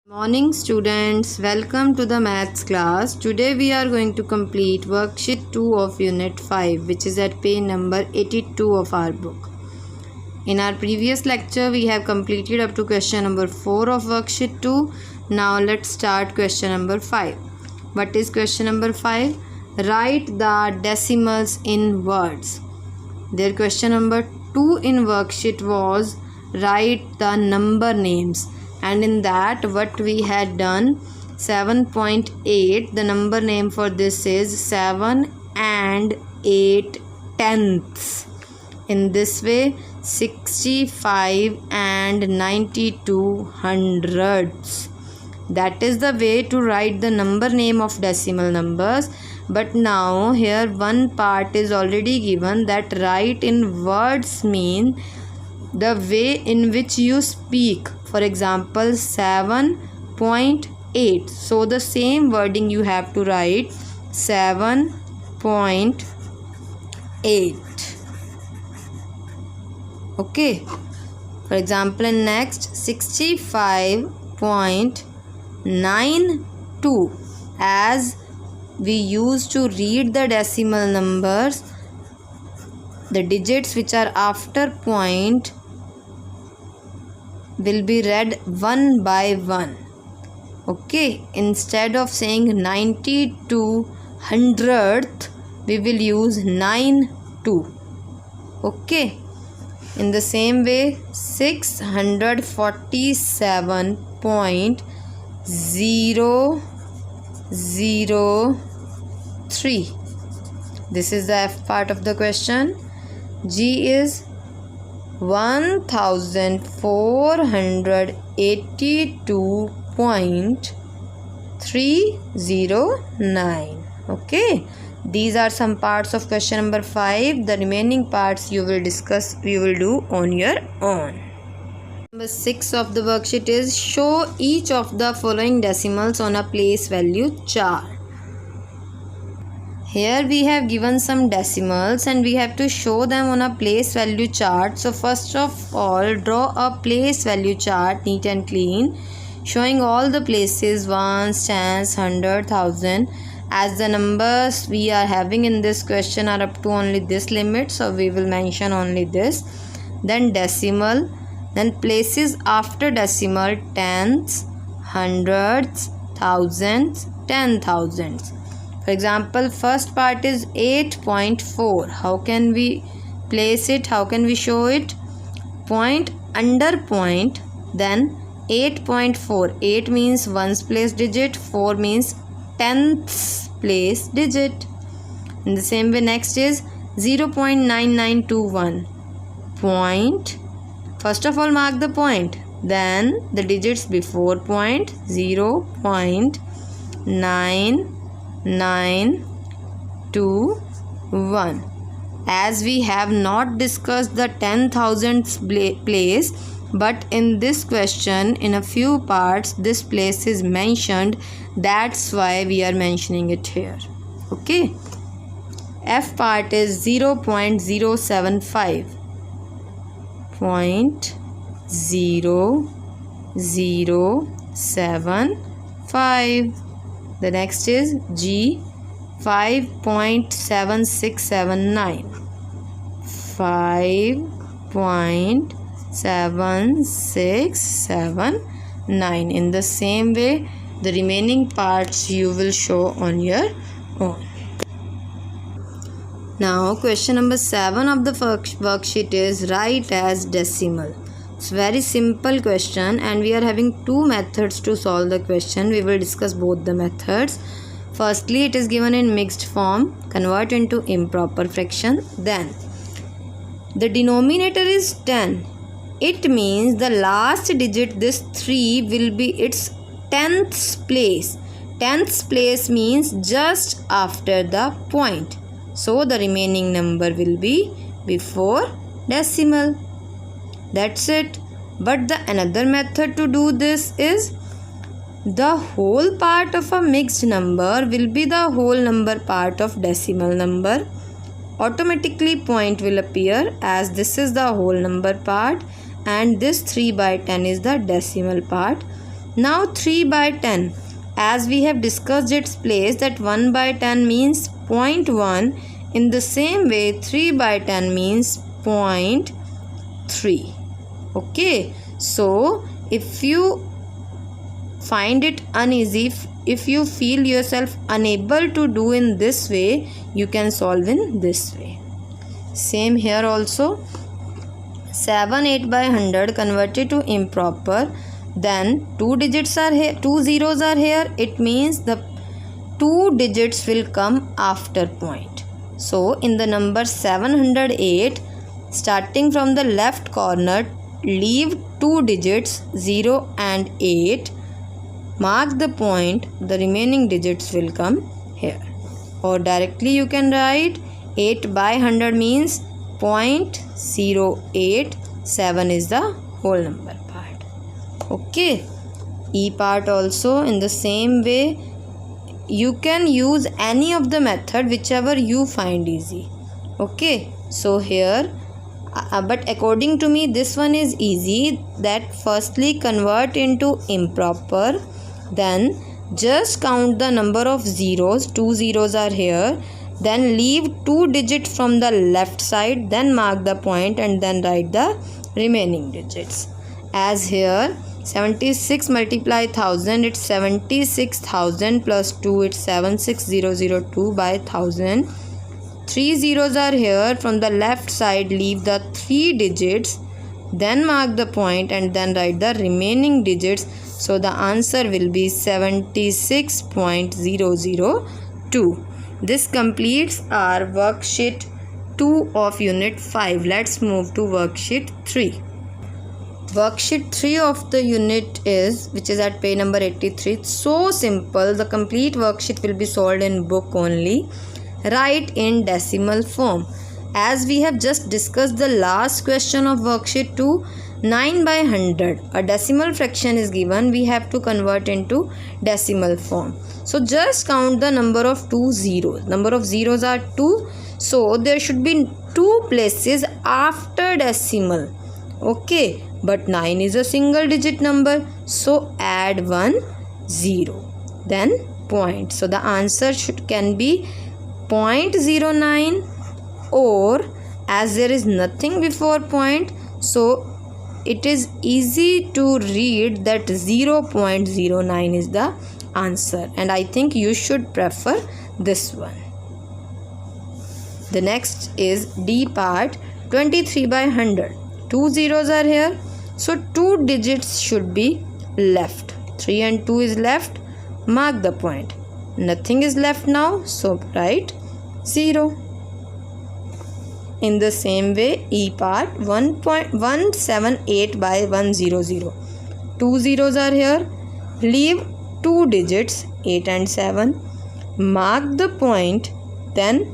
Morning students, welcome to the maths class. Today we are going to complete worksheet 2 of unit 5, which is at page number 82 of our book. In our previous lecture we have completed up to question number 4 of worksheet 2. Now let's start question number 5. What is question number 5? Write the decimals in words. Their question number 2 in worksheet was write the number names. And in that what we had done 7.8, the number name for this is 7 and 8 tenths. In this way 65 and 92 hundredths. That is the way to write the number name of decimal numbers. But now here one part is already given, that write in words mean the way in which you speak. For example 7.8, so the same wording you have to write 7.8. Okay, for example in next 65.92, as we used to read the decimal numbers, the digits which are after point will be read one by one. Okay, instead of saying 92 hundredth, we will use 92. Okay, in the same way 647.003. This is the F part of the question. G is 1482.309. Okay, these are some parts of question number 5. The remaining parts you will do on your own. Number 6 of the worksheet is show each of the following decimals on a place value chart. Here we have given some decimals and we have to show them on a place value chart. So first of all, draw a place value chart neat and clean, showing all the places, ones, tens, hundred, thousand. As the numbers we are having in this question are up to only this limit, so we will mention only this. Then decimal, then places after decimal, tenths, hundreds, thousands, 10,000s. For example, first part is 8.4. How can we place it? How can we show it? Point under point, then 8.4. 8 means ones place digit, 4 means tenths place digit. In the same way, next is 0.9921. Point. First of all, mark the point. Then the digits before point, 0.991. As we have not discussed the 10,000th place, but in this question in a few parts this place is mentioned, that's why we are mentioning it here. Okay, F part is 0.075. 0.0075. The next is G, 5.7679. 5.7679. In the same way, the remaining parts you will show on your own. Now, question number 7 of the worksheet is write as decimal. It's very simple question and we are having two methods to solve the question. We will discuss both the methods. Firstly, it is given in mixed form. Convert into improper fraction. Then, the denominator is 10. It means the last digit, this 3, will be its 10th place. 10th place means just after the point. So, the remaining number will be before decimal. That's it. But the another method to do this is the whole part of a mixed number will be the whole number part of decimal number. Automatically point will appear, as this is the whole number part and this 3/10 is the decimal part. Now 3 by 10. As we have discussed its place that 1 by 10 means 0.1. In the same way 3 by 10 means 0.3. Okay. So if you find it uneasy, if you feel yourself unable to do in this way, you can solve in this way. Same here also. 7 8 by 100 converted to improper. Then 2 digits are here, 2 zeros are here. It means the 2 digits will come after point. So in the number 708, starting from the left corner, leave 2 digits 0 and 8. Mark the point, the remaining digits will come here. Or directly you can write 8 by 100 means 0.08. 7 is the whole number part. Okay. E part also in the same way. You can use any of the method whichever you find easy. Okay. So here but according to me this one is easy, that firstly convert into improper, then just count the number of zeros. 2 zeros are here, then leave 2 digits from the left side, then mark the point and then write the remaining digits. As here 76 multiply 1000, it's 76,000 plus 2, it's 76002 by 1000. 3 zeros are here, from the left side leave the 3 digits, then mark the point and then write the remaining digits. So the answer will be 76.002. This completes our worksheet 2 of unit 5. Let's move to worksheet 3. Worksheet 3 of the unit is, which is at page number 83. It's so simple. The complete worksheet will be solved in book only. Write in decimal form. As we have just discussed the last question of worksheet 2, 9 by 100. A decimal fraction is given. We have to convert into decimal form. So just count the number of 2 zeros. Number of zeros are 2. So there should be 2 places after decimal. Okay. But 9 is a single digit number. So add 1 0. Then point. So the answer can be 0.09, or as there is nothing before point, so it is easy to read that 0.09 is the answer, and I think you should prefer this one. The next is D part, 23 by 100. 2 zeros are here, so 2 digits should be left. 3 and 2 is left. Mark the point. Nothing is left now, so write 0. In the same way, E part, 1.178 by 100. 2 zeros are here. Leave 2 digits 8 and 7. Mark the point. Then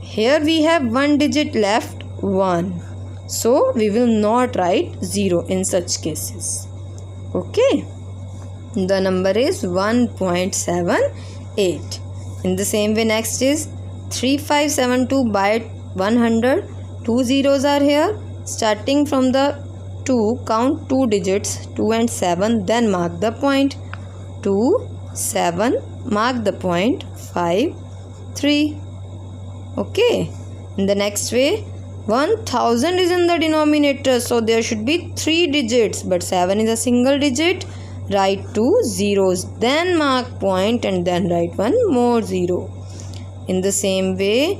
here we have 1 digit left, 1. So we will not write 0 in such cases. Okay. The number is 1.78. In the same way, next is 3572 by 100. 2 zeros are here. Starting from the 2, count 2 digits 2 and 7, then mark the point. 2, 7, mark the point. 5, 3. Okay. In the next way, 1000 is in the denominator, so there should be 3 digits, but 7 is a single digit. Write 2 zeros, then mark point and then write 1 more 0. In the same way,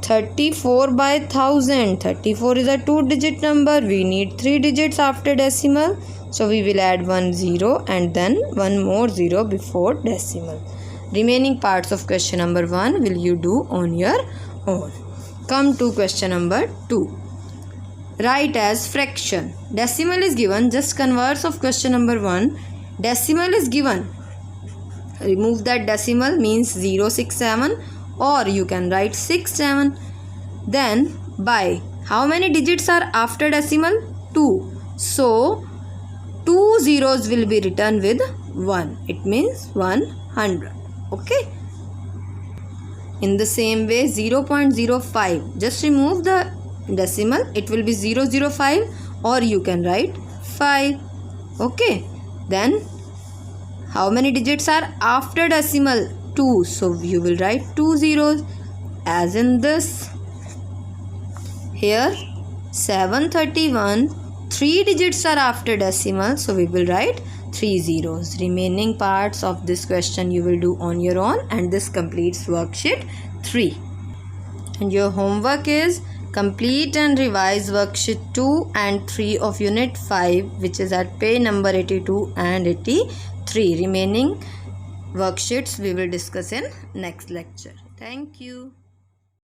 34 by 1000. 34 is a 2 digit number. We need 3 digits after decimal. So we will add 1 0 and then 1 more 0 before decimal. Remaining parts of question number 1 will you do on your own. Come to question number 2. Write as fraction. Decimal is given. Just converse of question number 1. Decimal is given. Remove that decimal, means 067, or you can write 67. Then by how many digits are after decimal? 2. So 2 zeros will be written with 1. It means 100. Okay. In the same way, 0.05. Just remove the decimal. It will be 005, or you can write 5. Okay. Then how many digits are after decimal? 2. So you will write 2 zeros as in this. Here 731, 3 digits are after decimal, so we will write 3 zeros. Remaining parts of this question you will do on your own, and this completes worksheet 3. And your homework is complete and revise worksheet 2 and 3 of unit 5, which is at page number 82 and 83. Remaining worksheets we will discuss in next lecture. Thank you.